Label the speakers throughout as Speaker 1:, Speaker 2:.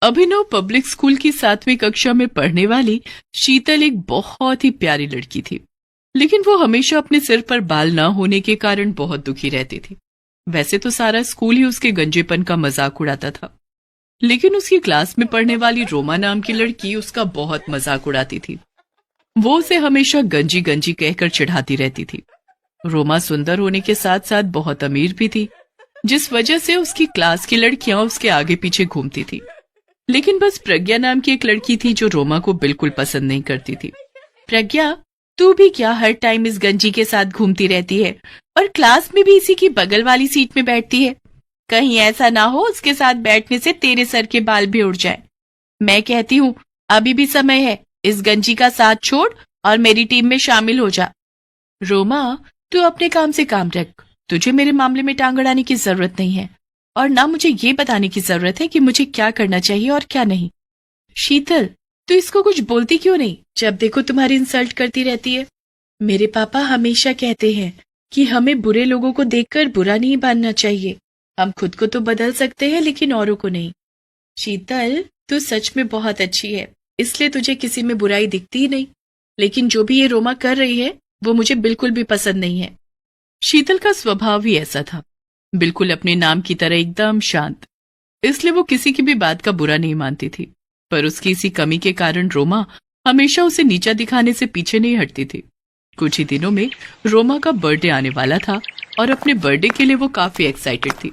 Speaker 1: अभिनव public school की 7वीं कक्षा में पढ़ने वाली शीतल एक बहुत ही प्यारी लड़की थी, लेकिन वो हमेशा अपने सिर पर बाल ना होने के कारण बहुत दुखी रहती थी। वैसे तो सारा स्कूल ही उसके गंजेपन का मजाक उड़ाता था, लेकिन उसकी क्लास में पढ़ने वाली रोमा नाम की लड़की उसका बहुत मजाक उड़ाती थी। वो उसे हमेशा गंजी गंजी कहकर चिढ़ाती रहती थी। रोमा सुंदर होने के साथ साथ बहुत अमीर भी थी, जिस वजह से उसकी क्लास की लड़कियां उसके आगे पीछे घूमती थी। लेकिन बस प्रज्ञा नाम की एक लड़की थी जो रोमा को बिल्कुल पसंद नहीं करती थी। प्रज्ञा, तू भी क्या हर टाइम इस गंजी के साथ घूमती रहती है और क्लास में भी इसी की बगल वाली सीट में बैठती है? कहीं ऐसा ना हो उसके साथ बैठने से तेरे सर के बाल भी उड़ जाए। मैं कहती हूँ अभी भी समय है, इस गंजी का साथ छोड़ और मेरी टीम में शामिल हो जा। रोमा, तू अपने काम से काम रख, तुझे मेरे मामले में टांग अड़ाने की जरूरत नहीं है और ना मुझे ये बताने की जरूरत है कि मुझे क्या करना चाहिए और क्या नहीं। शीतल, तू इसको कुछ बोलती क्यों नहीं? जब देखो तुम्हारी इंसल्ट करती रहती है। मेरे पापा हमेशा कहते हैं कि हमें बुरे लोगों को देखकर बुरा नहीं मानना चाहिए। हम खुद को तो बदल सकते हैं लेकिन औरों को नहीं। शीतल, तू सच में बहुत अच्छी है, इसलिए तुझे किसी में बुराई दिखती ही नहीं, लेकिन जो भी ये रोमा कर रही है वो मुझे बिल्कुल भी पसंद नहीं है। शीतल का स्वभाव ही ऐसा था, बिल्कुल अपने नाम की तरह एकदम शांत, इसलिए वो किसी की भी बात का बुरा नहीं मानती थी। पर उसकी इसी कमी के कारण रोमा हमेशा उसे नीचा दिखाने से पीछे नहीं हटती थी। कुछ ही दिनों में रोमा का बर्थडे आने वाला था और अपने बर्थडे के लिए वो काफी एक्साइटेड थी।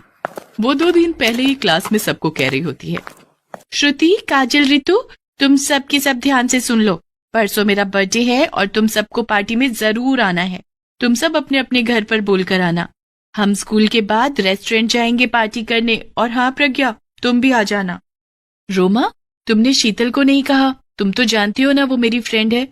Speaker 1: वो 2 दिन पहले ही क्लास में सबको कह रही होती है, श्रुति, काजल, रितु, तुम सब के सब ध्यान से सुन लो, परसों मेरा बर्थडे है और तुम सबको पार्टी में जरूर आना है। तुम सब अपने अपने घर पर बोलकर आना। हम स्कूल के बाद रेस्टोरेंट जाएंगे पार्टी करने, और हाँ प्रज्ञा, तुम भी आ जाना। रोमा, तुमने शीतल को नहीं कहा, तुम तो जानती हो ना वो मेरी फ्रेंड है।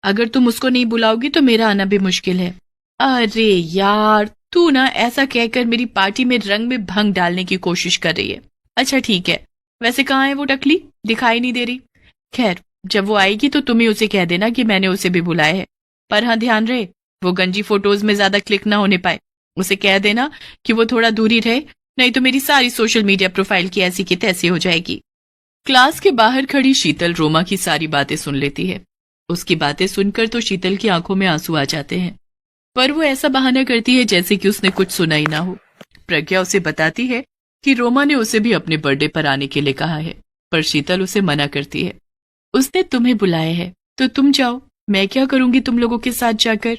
Speaker 1: अगर तुम उसको नहीं बुलाओगी तो मेरा आना भी मुश्किल है। अरे यार, तू ना ऐसा कहकर मेरी पार्टी में रंग में भंग डालने की कोशिश कर रही है। अच्छा ठीक है, वैसे कहाँ है वो टकली? दिखाई नहीं दे रही। खैर, जब वो आएगी तो तुम ही उसे कह देना कि मैंने उसे भी बुलाया है। पर हाँ, ध्यान रहे वो गंजी फोटोज में ज्यादा क्लिक ना होने पाए। उसे कह देना कि वो थोड़ा दूरी रहे, नहीं तो मेरी सारी सोशल मीडिया प्रोफाइल की ऐसी की तैसी हो जाएगी। क्लास के बाहर खड़ी शीतल रोमा की सारी बातें सुन लेती है। उसकी बातें सुनकर तो शीतल की आंखों में आंसू आ जाते हैं, पर वो ऐसा बहाना करती है जैसे कि उसने कुछ सुना ही ना हो। प्रज्ञा उसे बताती है कि रोमा ने उसे भी अपने बर्थडे पर आने के लिए कहा है, पर शीतल उसे मना करती है। उसने तुम्हें बुलाया है तो तुम जाओ, मैं क्या करूंगी तुम लोगों के साथ जाकर?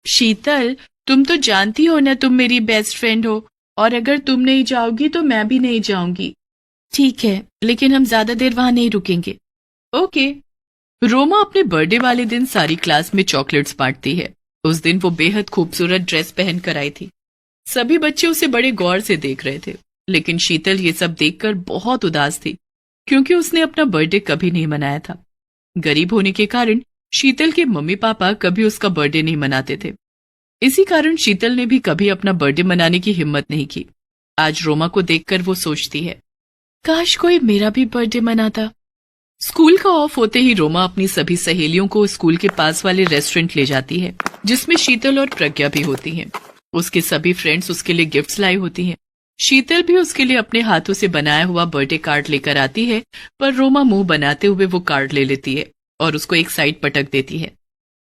Speaker 1: शीतल, तुम तो जानती हो ना तुम मेरी बेस्ट फ्रेंड हो, और अगर तुम नहीं जाओगी तो मैं भी नहीं जाऊंगी। ठीक है, लेकिन हम ज्यादा देर वहां नहीं रुकेंगे। ओके। रोमा अपने बर्थडे वाले दिन सारी क्लास में चॉकलेट्स बांटती है। उस दिन वो बेहद खूबसूरत ड्रेस पहन कर आई थी। सभी बच्चे उसे बड़े गौर से देख रहे थे, लेकिन शीतल ये सब देखकर बहुत उदास थी, क्योंकि उसने अपना बर्थडे कभी नहीं मनाया था। गरीब होने के कारण शीतल के मम्मी पापा कभी उसका बर्थडे नहीं मनाते थे। इसी कारण शीतल ने भी कभी अपना बर्थडे मनाने की हिम्मत नहीं की। आज रोमा को देखकर वो सोचती है, काश कोई मेरा भी बर्थडे मनाता। स्कूल का ऑफ होते ही रोमा अपनी सभी सहेलियों को स्कूल के पास वाले रेस्टोरेंट ले जाती है, जिसमें शीतल और प्रज्ञा भी होती हैं। उसके सभी फ्रेंड्स उसके लिए गिफ्ट्स लाई होती हैं। शीतल भी उसके लिए अपने हाथों से बनाया हुआ बर्थडे कार्ड लेकर आती है, पर रोमा मुंह बनाते हुए वो कार्ड ले लेती है और उसको एक साइड पटक देती है।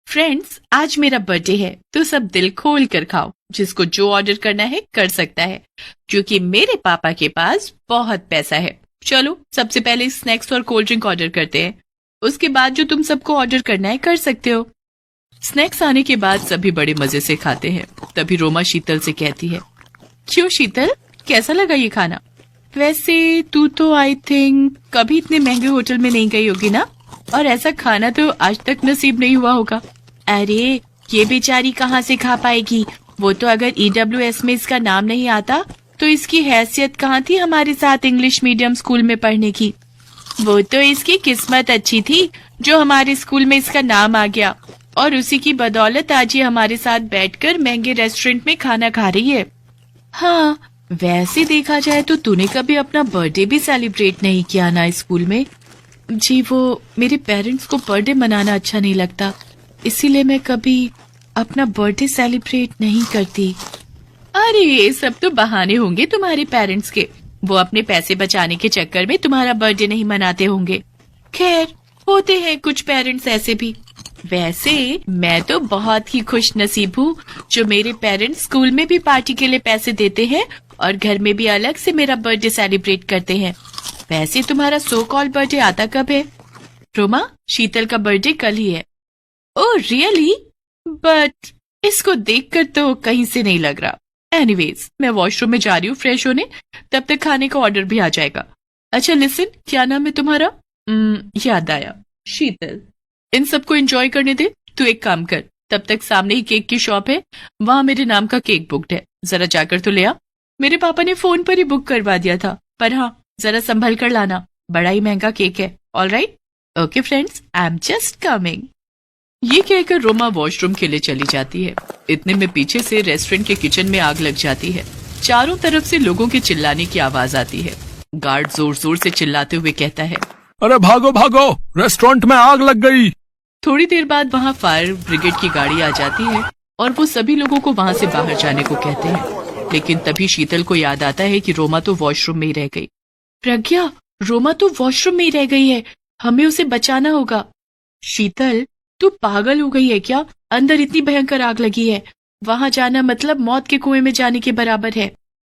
Speaker 1: फ्रेंड्स, आज मेरा बर्थडे है तो सब दिल खोल कर खाओ। जिसको जो ऑर्डर करना है कर सकता है, क्योंकि मेरे पापा के पास बहुत पैसा है। चलो, सबसे पहले स्नैक्स और कोल्ड ड्रिंक ऑर्डर करते हैं, उसके बाद जो तुम सबको ऑर्डर करना है कर सकते हो। स्नैक्स आने के बाद सभी बड़े मजे से खाते हैं। तभी रोमा शीतल से कहती है, क्यों शीतल, कैसा लगा ये खाना? वैसे तू तो आई थिंक कभी इतने महंगे होटल में नहीं गई होगी ना, और ऐसा खाना तो आज तक नसीब नहीं हुआ होगा। अरे, ये बेचारी कहाँ से खा पाएगी? वो तो अगर EWS में इसका नाम नहीं आता तो इसकी हैसियत कहाँ थी हमारे साथ इंग्लिश मीडियम स्कूल में पढ़ने की। वो तो इसकी किस्मत अच्छी थी जो हमारे स्कूल में इसका नाम आ गया, और उसी की बदौलत आज ये हमारे साथ बैठकर महंगे रेस्टोरेंट में खाना खा रही है। हाँ, वैसे देखा जाए तो तूने कभी अपना बर्थडे भी सेलिब्रेट नहीं किया ना स्कूल में। जी, वो मेरे पेरेंट्स को बर्थडे मनाना अच्छा नहीं लगता, इसीलिए मैं कभी अपना बर्थडे सेलिब्रेट नहीं करती। अरे, ये सब तो बहाने होंगे तुम्हारे पेरेंट्स के। वो अपने पैसे बचाने के चक्कर में तुम्हारा बर्थडे नहीं मनाते होंगे। खैर, होते हैं कुछ पेरेंट्स ऐसे भी। वैसे मैं तो बहुत ही खुश नसीब हूँ जो मेरे पेरेंट्स स्कूल में भी पार्टी के लिए पैसे देते हैं और घर में भी अलग से मेरा बर्थडे सेलिब्रेट करते हैं। वैसे तुम्हारा सो कॉल्ड बर्थडे आता कब है? रोमा, शीतल का बर्थडे कल ही है। Oh really? बट इसको देखकर तो कहीं से नहीं लग रहा। एनीवेज, मैं वॉशरूम में जा रही हूँ फ्रेश होने, तब तक खाने का ऑर्डर भी आ जाएगा। अच्छा लिसन, क्या नाम है तुम्हारा? याद आया, शीतल। इन सबको एंजॉय करने दे। तू एक काम कर, तब तक सामने ही केक की शॉप है, वहां मेरे नाम का केक बुक्ड है, जरा जाकर तो ले आ। मेरे पापा ने फोन पर ही बुक करवा दिया था, पर हाँ जरा संभल कर लाना, बड़ा ही महंगा केक है। Alright? Okay friends, I am just coming. ये कहकर रोमा वॉशरूम के लिए चली जाती है। इतने में पीछे से रेस्टोरेंट के किचन में आग लग जाती है। चारों तरफ से लोगों के चिल्लाने की आवाज आती है। गार्ड जोर जोर से चिल्लाते हुए कहता है,
Speaker 2: अरे भागो भागो, रेस्टोरेंट में आग लग गई।
Speaker 1: थोड़ी देर बाद वहाँ फायर ब्रिगेड की गाड़ी आ जाती है और वो सभी लोगों को वहाँ से बाहर जाने को कहते हैं। लेकिन तभी शीतल को याद आता है कि रोमा तो वॉशरूम में ही रह गई। प्रज्ञा, रोमा तो वॉशरूम में ही रह गई है, हमें उसे बचाना होगा। शीतल, तू पागल हो गई है क्या? अंदर इतनी भयंकर आग लगी है, वहां जाना मतलब मौत के कुएं में जाने के बराबर है।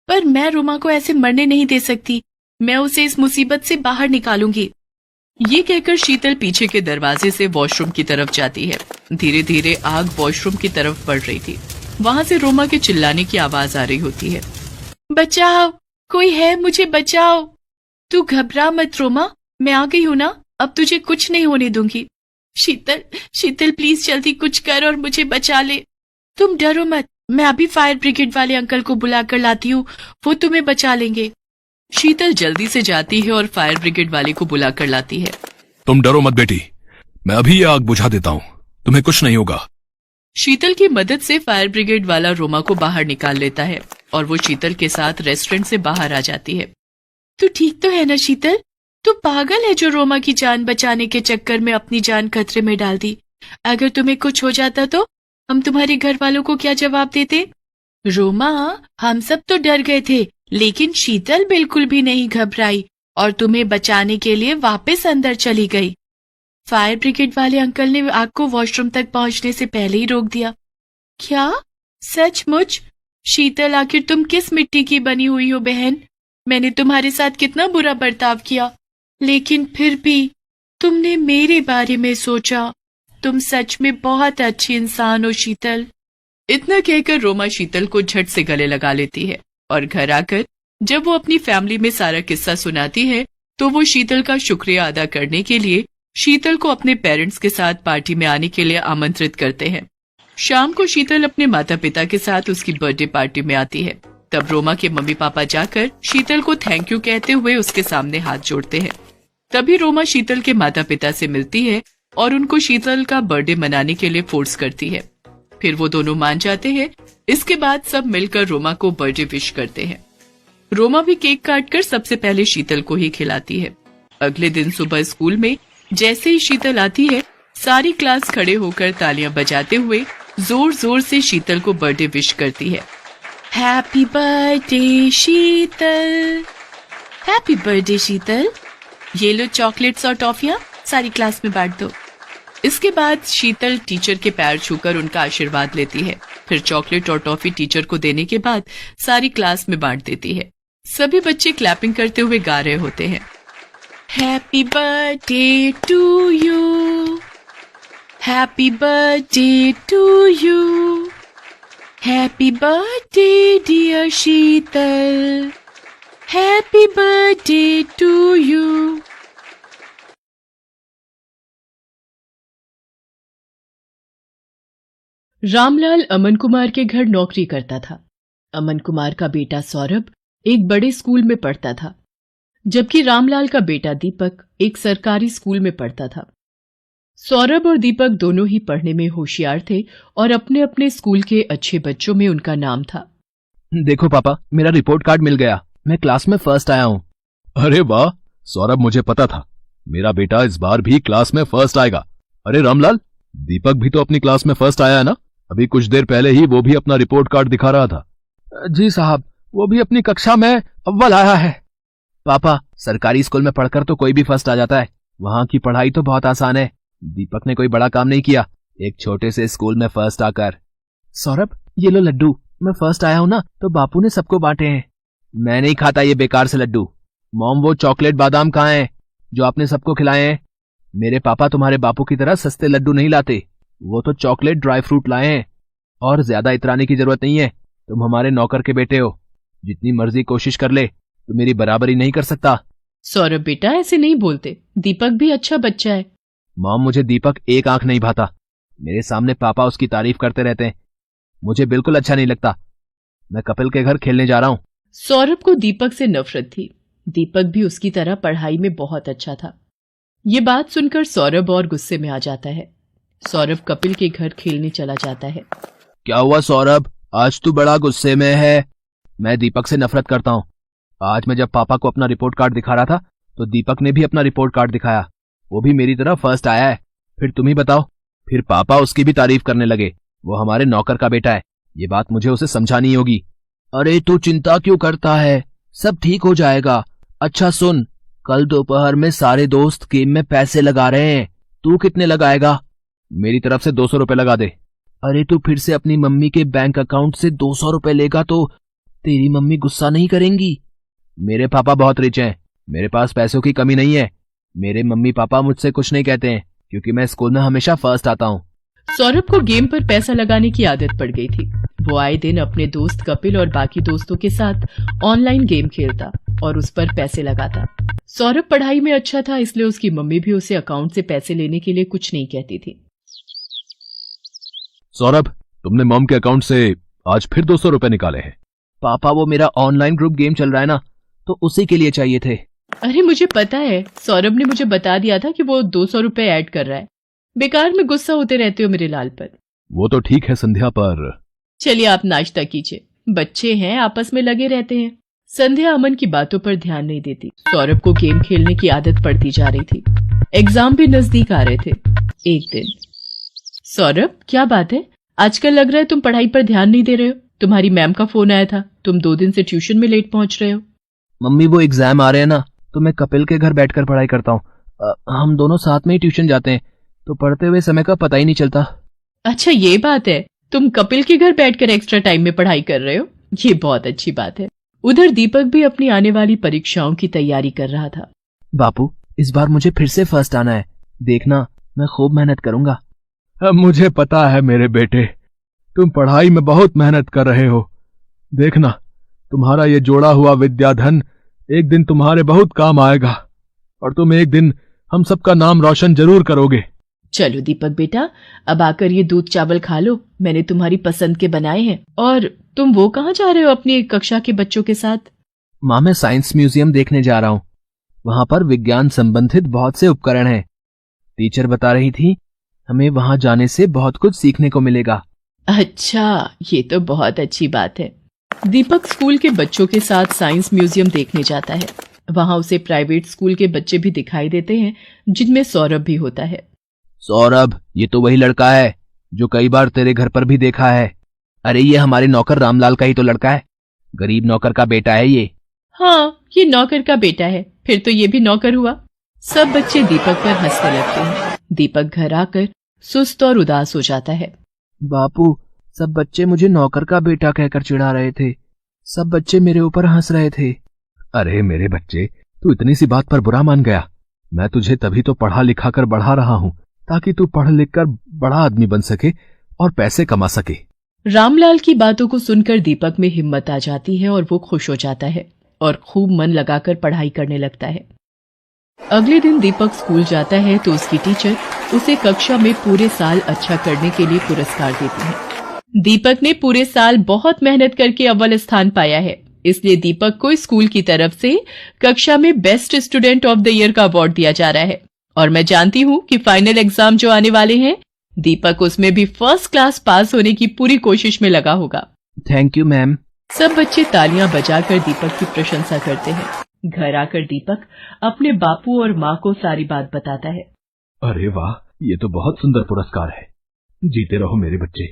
Speaker 1: पर मैं रोमा को ऐसे मरने नहीं दे सकती, मैं उसे इस मुसीबत से बाहर निकालूंगी। ये कहकर शीतल पीछे के दरवाजे से वॉशरूम की तरफ जाती है। धीरे धीरे आग वॉशरूम की तरफ बढ़ रही थी। वहां से रोमा के चिल्लाने की आवाज आ रही होती है, बचाओ, कोई है, मुझे बचाओ। तू घबरा मत रोमा, मैं आ गई हूं ना, अब तुझे कुछ नहीं होने दूंगी। शीतल, शीतल प्लीज जल्दी कुछ कर और मुझे बचा ले। तुम डरो मत, मैं अभी फायर ब्रिगेड वाले अंकल को बुला कर लाती हूँ, वो तुम्हें बचा लेंगे। शीतल जल्दी से जाती है और फायर ब्रिगेड वाले को बुला कर लाती है।
Speaker 2: तुम डरो मत बेटी, मैं अभी ये आग बुझा देता हूँ, तुम्हें कुछ नहीं होगा।
Speaker 1: शीतल की मदद से फायर ब्रिगेड वाला रोमा को बाहर निकाल लेता है और वो शीतल के साथ रेस्टोरेंट से बाहर आ जाती है। तू ठीक तो है ना शीतल? तू पागल है जो रोमा की जान बचाने के चक्कर में अपनी जान खतरे में डाल दी। अगर तुम्हें कुछ हो जाता तो हम तुम्हारे घर वालों को क्या जवाब देते? रोमा, हम सब तो डर गए थे, लेकिन शीतल बिल्कुल भी नहीं घबराई और तुम्हें बचाने के लिए वापस अंदर चली गई। फायर ब्रिगेड वाले अंकल ने आग को वॉशरूम तक पहुंचने से पहले ही रोक दिया। क्या? सचमुच? शीतल, आखिर तुम किस मिट्टी की बनी हुई हो बहन? मैंने तुम्हारे साथ कितना बुरा बर्ताव किया, लेकिन फिर भी तुमने मेरे बारे में सोचा। तुम सच में बहुत अच्छी इंसान हो शीतल। इतना कहकर रोमा शीतल को झट से गले लगा लेती है और घर आकर जब वो अपनी फैमिली में सारा किस्सा सुनाती है तो वो शीतल का शुक्रिया अदा करने के लिए शीतल को अपने पेरेंट्स के साथ पार्टी में आने के लिए आमंत्रित करते हैं। शाम को शीतल अपने माता पिता के साथ उसकी बर्थडे पार्टी में आती है। तब रोमा के मम्मी पापा जाकर शीतल को थैंक यू कहते हुए उसके सामने हाथ जोड़ते हैं। तभी रोमा शीतल के माता पिता से मिलती है और उनको शीतल का बर्थडे मनाने के लिए फोर्स करती है। फिर वो दोनों मान जाते हैं। इसके बाद सब मिलकर रोमा को बर्थडे विश करते हैं। रोमा भी केक काटकर सबसे पहले शीतल को ही खिलाती है। अगले दिन सुबह स्कूल में जैसे ही शीतल आती है, सारी क्लास खड़े होकर तालियां बजाते हुए जोर जोर से शीतल को बर्थडे विश करती है। हैप्पी बर्थडे शीतल, हैप्पी बर्थडे शीतल, ये लो चॉकलेट्स और टॉफियां, सारी क्लास में बांट दो। इसके बाद शीतल टीचर के पैर छूकर उनका आशीर्वाद लेती है। फिर चॉकलेट और टॉफी टीचर को देने के बाद सारी क्लास में बांट देती है। सभी बच्चे क्लैपिंग करते हुए गा रहे होते हैं, happy birthday to you, happy birthday to you, happy birthday dear Sheetal, happy birthday to you. Ramlal Aman Kumar के घर नौकरी करता था। अमन कुमार का बेटा सौरभ एक बड़े स्कूल में पढ़ता था, जबकि रामलाल का बेटा दीपक एक सरकारी स्कूल में पढ़ता था। सौरभ और दीपक दोनों ही पढ़ने में होशियार थे और अपने अपने स्कूल के अच्छे बच्चों में उनका नाम था।
Speaker 3: देखो पापा, मेरा रिपोर्ट कार्ड मिल गया, मैं क्लास में फर्स्ट आया हूँ।
Speaker 2: अरे वाह सौरभ, मुझे पता था मेरा बेटा इस बार भी क्लास में फर्स्ट आएगा। अरे रामलाल, दीपक भी तो अपनी क्लास में फर्स्ट आया है ना? अभी कुछ देर पहले ही वो भी अपना रिपोर्ट कार्ड दिखा रहा था।
Speaker 3: जी साहब, वो भी अपनी कक्षा में अव्वल आया है। पापा, सरकारी स्कूल में पढ़कर तो कोई भी फर्स्ट आ जाता है। वहाँ की पढ़ाई तो बहुत आसान है। दीपक ने कोई बड़ा काम नहीं किया, एक छोटे से स्कूल में फर्स्ट आकर। सौरभ, ये लो लड्डू, मैं फर्स्ट आया हूँ ना तो बापू ने सबको बांटे हैं। मैं नहीं खाता ये बेकार से लड्डू। मॉम, वो चॉकलेट बादाम कहाँ हैं जो आपने सबको खिलाए हैं? मेरे पापा तुम्हारे बापू की तरह सस्ते लड्डू नहीं लाते, वो तो चॉकलेट ड्राई फ्रूट लाए हैं। और ज्यादा इतराने की जरूरत नहीं है, तुम हमारे नौकर के बेटे हो। जितनी मर्जी कोशिश कर ले तो मेरी बराबरी नहीं कर सकता।
Speaker 1: सौरभ बेटा, ऐसे नहीं बोलते, दीपक भी अच्छा बच्चा है।
Speaker 3: मॉम, मुझे दीपक एक आंख नहीं भाता। मेरे सामने पापा उसकी तारीफ करते रहते हैं, मुझे बिल्कुल अच्छा नहीं लगता। मैं कपिल के घर खेलने जा रहा हूँ।
Speaker 1: सौरभ को दीपक से नफरत थी। दीपक भी उसकी तरह पढ़ाई में बहुत अच्छा था। ये बात सुनकर सौरभ और गुस्से में आ जाता है। सौरभ कपिल के घर खेलने चला जाता है।
Speaker 3: क्या हुआ सौरभ, आज तू बड़ा गुस्से में है? मैं दीपक से नफरत करता हूँ। आज मैं जब पापा को अपना रिपोर्ट कार्ड दिखा रहा था तो दीपक ने भी अपना रिपोर्ट कार्ड दिखाया, वो भी मेरी तरह फर्स्ट आया है। फिर तुम ही बताओ। फिर पापा उसकी भी तारीफ करने लगे, वो हमारे नौकर का बेटा है। ये बात मुझे उसे समझानी होगी। अरे तू चिंता क्यों करता है, सब ठीक हो जाएगा। अच्छा सुन, कल दोपहर में सारे दोस्त गेम में पैसे लगा रहे हैं, तू कितने लगाएगा? मेरी तरफ से 200 रुपए लगा दे। अरे तू फिर से अपनी मम्मी के बैंक अकाउंट से 200 रुपए लेगा तो तेरी मम्मी गुस्सा नहीं करेंगी? मेरे पापा बहुत रिच हैं, मेरे पास पैसों की कमी नहीं है। मेरे मम्मी पापा मुझसे कुछ नहीं कहते हैं क्योंकि मैं स्कूल में हमेशा फर्स्ट आता हूँ।
Speaker 1: सौरभ को गेम पर पैसा लगाने की आदत पड़ गई थी। वो आए दिन अपने दोस्त कपिल और बाकी दोस्तों के साथ ऑनलाइन गेम खेलता और उस पर पैसे लगाता। सौरभ पढ़ाई में अच्छा था, इसलिए उसकी मम्मी भी उसे अकाउंट से पैसे लेने के लिए कुछ नहीं कहती थी।
Speaker 2: सौरभ, तुमने मॉम के अकाउंट से आज फिर 200 रुपए निकाले हैं।
Speaker 3: पापा, वो मेरा ऑनलाइन ग्रुप गेम चल रहा है ना, तो उसी के लिए चाहिए थे।
Speaker 1: अरे मुझे पता है, सौरभ ने मुझे बता दिया था कि वो 200 रुपए ऐड कर रहा है। बेकार में गुस्सा होते रहते हो मेरे लाल पर।
Speaker 2: वो तो ठीक है संध्या, पर
Speaker 1: चलिए आप नाश्ता कीजिए, बच्चे हैं आपस में लगे रहते हैं। संध्या अमन की बातों पर ध्यान नहीं देती। सौरभ को गेम खेलने की आदत पड़ती जा रही थी। एग्जाम भी नजदीक आ रहे थे। एक दिन, सौरभ क्या बात है, आजकल लग रहा है तुम पढ़ाई पर ध्यान नहीं दे रहे हो। तुम्हारी मैम का फोन आया था, तुम 2 दिन से ट्यूशन में लेट पहुंच रहे हो।
Speaker 3: मम्मी, वो एग्जाम आ रहे हैं ना, तो मैं कपिल के घर बैठकर पढ़ाई करता हूँ। हम दोनों साथ में ही ट्यूशन जाते हैं, तो पढ़ते हुए समय का पता ही नहीं चलता।
Speaker 1: अच्छा ये बात है, तुम कपिल के घर बैठकर एक्स्ट्रा टाइम में पढ़ाई कर रहे हो, ये बहुत अच्छी बात है। उधर दीपक भी अपनी आने वाली परीक्षाओं की तैयारी कर रहा था।
Speaker 3: बापू, इस बार मुझे फिर से फर्स्ट आना है, देखना मैं खूब मेहनत करूंगा।
Speaker 2: अब मुझे पता है मेरे बेटे, तुम पढ़ाई में बहुत मेहनत कर रहे हो। देखना, तुम्हारा ये जोड़ा हुआ विद्याधन एक दिन तुम्हारे बहुत काम आएगा और तुम एक दिन हम सबका नाम रोशन जरूर करोगे।
Speaker 1: चलो दीपक बेटा, अब आकर ये दूध चावल खा लो, मैंने तुम्हारी पसंद के बनाए हैं। और तुम वो कहाँ जा रहे हो अपनी कक्षा के बच्चों के साथ?
Speaker 3: माँ, मैं साइंस म्यूजियम देखने जा रहा हूँ। वहां पर विज्ञान संबंधित बहुत से उपकरण हैं। टीचर बता रही थी हमें वहां जाने से बहुत कुछ सीखने को मिलेगा।
Speaker 1: अच्छा, ये तो बहुत अच्छी बात है। दीपक स्कूल के बच्चों के साथ साइंस म्यूजियम देखने जाता है। वहां उसे प्राइवेट स्कूल के बच्चे भी दिखाई देते हैं, जिनमें सौरभ भी होता है।
Speaker 3: सौरभ, ये तो वही लड़का है जो कई बार तेरे घर पर भी देखा है। अरे ये हमारे नौकर रामलाल का ही तो लड़का है, गरीब नौकर का बेटा है ये।
Speaker 1: हाँ, ये नौकर का बेटा है, फिर तो ये भी नौकर हुआ। सब बच्चे दीपक पर हंसने लगते हैं। दीपक घर आकर सुस्त और उदास हो जाता है।
Speaker 3: बापू, सब बच्चे मुझे नौकर का बेटा कहकर चिढ़ा रहे थे, सब बच्चे मेरे ऊपर हंस रहे थे।
Speaker 2: अरे मेरे बच्चे, तू इतनी सी बात पर बुरा मान गया। मैं तुझे तभी तो पढ़ा लिखा कर बढ़ा रहा हूँ ताकि तू पढ़ लिख कर बड़ा आदमी बन सके और पैसे कमा सके।
Speaker 1: रामलाल की बातों को सुनकर दीपक में हिम्मत आ जाती है और वो खुश हो जाता है और खूब मन लगाकर पढ़ाई करने लगता है। अगले दिन दीपक स्कूल जाता है तो उसकी टीचर उसे कक्षा में पूरे साल अच्छा करने के लिए पुरस्कार देती है। दीपक ने पूरे साल बहुत मेहनत करके अव्वल स्थान पाया है, इसलिए दीपक को स्कूल की तरफ से कक्षा में best student of the year का अवार्ड दिया जा रहा है। और मैं जानती हूँ कि फाइनल एग्जाम जो आने वाले हैं, दीपक उसमें भी फर्स्ट क्लास पास होने की पूरी कोशिश में लगा होगा।
Speaker 3: Thank you ma'am.
Speaker 1: सब बच्चे तालियां बजाकर दीपक की प्रशंसा करते हैं। घर आकर दीपक अपने बापू और माँ को सारी बात बताता है।
Speaker 2: अरे वाह, ये तो बहुत सुंदर पुरस्कार है। जीते रहो मेरे बच्चे।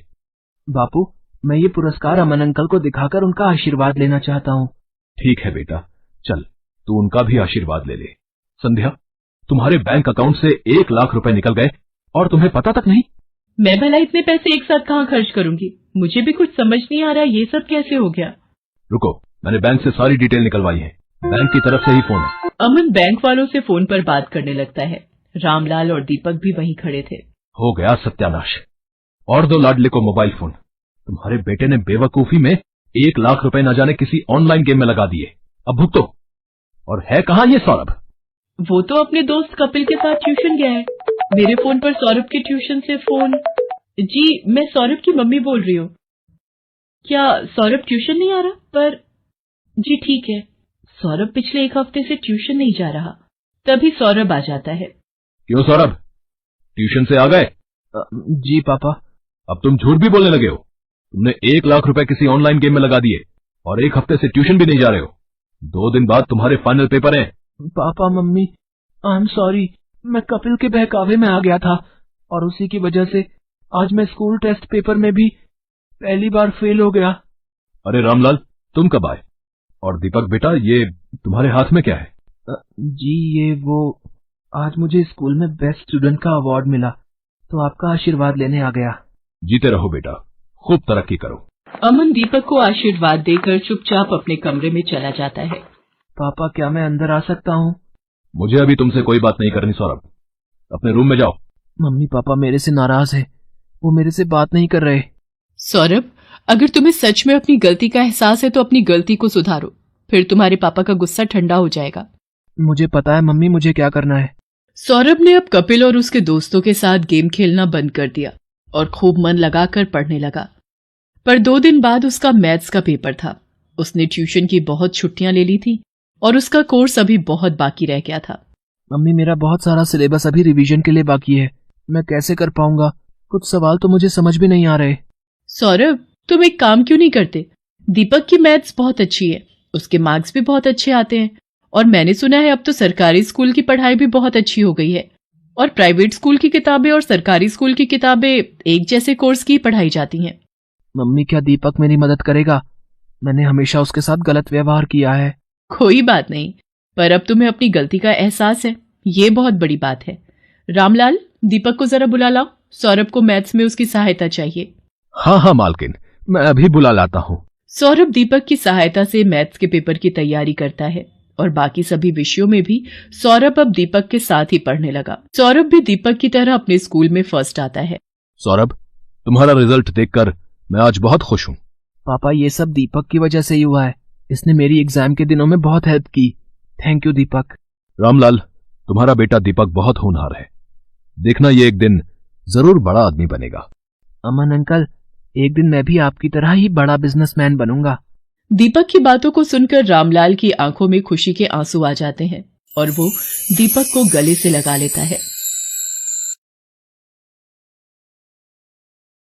Speaker 3: बापू, मैं ये पुरस्कार अमन अंकल को दिखाकर उनका आशीर्वाद लेना चाहता हूँ।
Speaker 2: ठीक है बेटा, चल तू उनका भी आशीर्वाद ले ले। संध्या, तुम्हारे बैंक अकाउंट से 1 लाख रुपए निकल गए और तुम्हें पता तक नहीं।
Speaker 1: मैं भला इतने पैसे एक साथ कहाँ खर्च करूंगी? मुझे भी कुछ समझ नहीं आ रहा ये सब कैसे हो गया।
Speaker 2: रुको, मैंने बैंक से सारी डिटेल निकलवाई है। बैंक की तरफ से ही फोन है।
Speaker 1: अमन बैंक वालों से फोन पर बात करने लगता है। रामलाल और दीपक भी वहीं खड़े थे।
Speaker 2: हो गया सत्यानाश। और दो लाडले को मोबाइल फोन। तुम्हारे बेटे ने बेवकूफी में 1 लाख रुपए न जाने किसी ऑनलाइन गेम में लगा दिए। अब भुगतो। और है कहाँ ये सौरभ?
Speaker 1: वो तो अपने दोस्त कपिल के साथ ट्यूशन गया है। मेरे फोन पर सौरभ के ट्यूशन से फोन। जी, मैं सौरभ की मम्मी बोल रही हूँ। क्या सौरभ ट्यूशन नहीं आ रहा? पर जी ठीक है, सौरभ पिछले 1 हफ्ते से ट्यूशन नहीं जा रहा। तभी सौरभ आ जाता है।
Speaker 2: क्यों सौरभ, ट्यूशन से आ गए?
Speaker 3: जी पापा।
Speaker 2: अब तुम झूठ भी बोलने लगे हो। तुमने 1 लाख रुपए किसी ऑनलाइन गेम में लगा दिए और 1 हफ्ते से ट्यूशन भी नहीं जा रहे हो। 2 दिन बाद तुम्हारे फाइनल पेपर हैं।
Speaker 3: Papa mummy, I am sorry. मैं कपिल के बहकावे में आ गया था और उसी की वजह से आज मैं स्कूल टेस्ट पेपर में भी पहली बार फेल हो गया।
Speaker 2: अरे रामलाल, तुम कब आए? और दीपक बेटा, ये तुम्हारे हाथ में क्या है?
Speaker 3: जी ये वो, आज मुझे स्कूल में बेस्ट स्टूडेंट का अवार्ड मिला तो आपका आशीर्वाद लेने आ गया।
Speaker 2: जीते रहो बेटा, खूब तरक्की करो।
Speaker 1: अमन दीपक को आशीर्वाद देकर चुपचाप अपने कमरे में चला जाता है।
Speaker 3: पापा, क्या मैं अंदर आ सकता हूँ?
Speaker 2: मुझे अभी तुमसे कोई बात नहीं करनी सौरभ, अपने रूम में जाओ।
Speaker 3: मम्मी पापा मेरे से नाराज है, वो मेरे से बात नहीं कर रहे।
Speaker 1: सौरभ, अगर तुम्हें सच में अपनी गलती का एहसास है तो अपनी गलती को सुधारो, फिर तुम्हारे पापा का गुस्सा ठंडा हो जाएगा।
Speaker 3: मुझे पता है मम्मी, मुझे क्या करना है।
Speaker 1: सौरभ ने अब कपिल और उसके दोस्तों के साथ गेम खेलना बंद कर दिया और खूब मन लगाकर पढ़ने लगा। पर 2 दिन बाद उसका मैथ्स का पेपर था। उसने ट्यूशन की बहुत छुट्टियां ले ली थी और उसका कोर्स अभी बहुत बाकी रह गया था।
Speaker 3: मम्मी, मेरा बहुत सारा सिलेबस अभी रिवीजन के लिए बाकी है, मैं कैसे कर पाऊंगा? कुछ सवाल तो मुझे समझ भी नहीं आ रहे।
Speaker 1: सौरभ, तुम एक काम क्यों नहीं करते? दीपक की मैथ्स बहुत अच्छी है, उसके मार्क्स भी बहुत अच्छे आते हैं और मैंने सुना है अब तो सरकारी स्कूल की पढ़ाई भी बहुत अच्छी हो गई है और प्राइवेट स्कूल की किताबें और सरकारी स्कूल की किताबें एक जैसे कोर्स की पढ़ाई जाती हैं।
Speaker 3: मम्मी, क्या दीपक मेरी मदद करेगा? मैंने हमेशा उसके साथ गलत व्यवहार किया है।
Speaker 1: कोई बात नहीं, पर अब तुम्हें अपनी गलती का एहसास है, ये बहुत बड़ी बात है। रामलाल, दीपक को जरा बुला लाओ, सौरभ को मैथ्स में उसकी सहायता चाहिए।
Speaker 2: हाँ हाँ मालकिन, मैं अभी बुला लाता हूँ।
Speaker 1: सौरभ दीपक की सहायता से मैथ्स के पेपर की तैयारी करता है और बाकी सभी विषयों में भी सौरभ अब दीपक के साथ ही पढ़ने लगा। सौरभ भी दीपक की तरह अपने स्कूल में फर्स्ट आता है।
Speaker 2: सौरभ, तुम्हारा रिजल्ट देखकर मैं आज बहुत खुश हूँ।
Speaker 3: पापा, ये सब दीपक की वजह से ही हुआ है, इसने मेरी एग्जाम के दिनों में बहुत हेल्प की। थैंक यू दीपक।
Speaker 2: रामलाल, तुम्हारा बेटा दीपक बहुत होनहार है, देखना ये एक दिन जरूर बड़ा आदमी बनेगा।
Speaker 3: अमन अंकल, एक दिन मैं भी आपकी तरह ही बड़ा बिजनेसमैन बनूंगा।
Speaker 1: दीपक की बातों को सुनकर रामलाल की आंखों में खुशी के आंसू आ जाते हैं और वो दीपक को गले से लगा लेता है।